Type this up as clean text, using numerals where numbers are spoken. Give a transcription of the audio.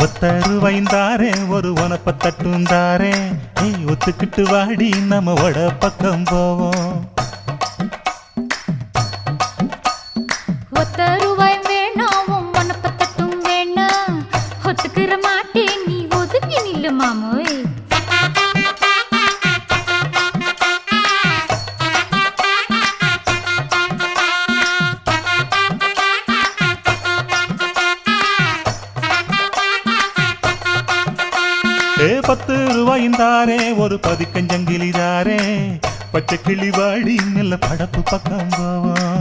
ஒத்தருவாய்ந்தாரே ஒரு உனப்ப தட்டுந்தாரே ஒத்துக்கிட்டு வாடி நம்ம வட பக்கம் போவோம். ஒத்தருவாய் வேணாம் உனப்ப தட்டும் வேணா ஒத்துக்கிற மாட்டே நீ ஒதுங்கி நில்லு மாமோய். ₹10 ஒரு பதிக்கஞ்சங்கிலிதாரே பச்சை கிளி வாடி நல்ல படப்பு பக்கம் போவோம்.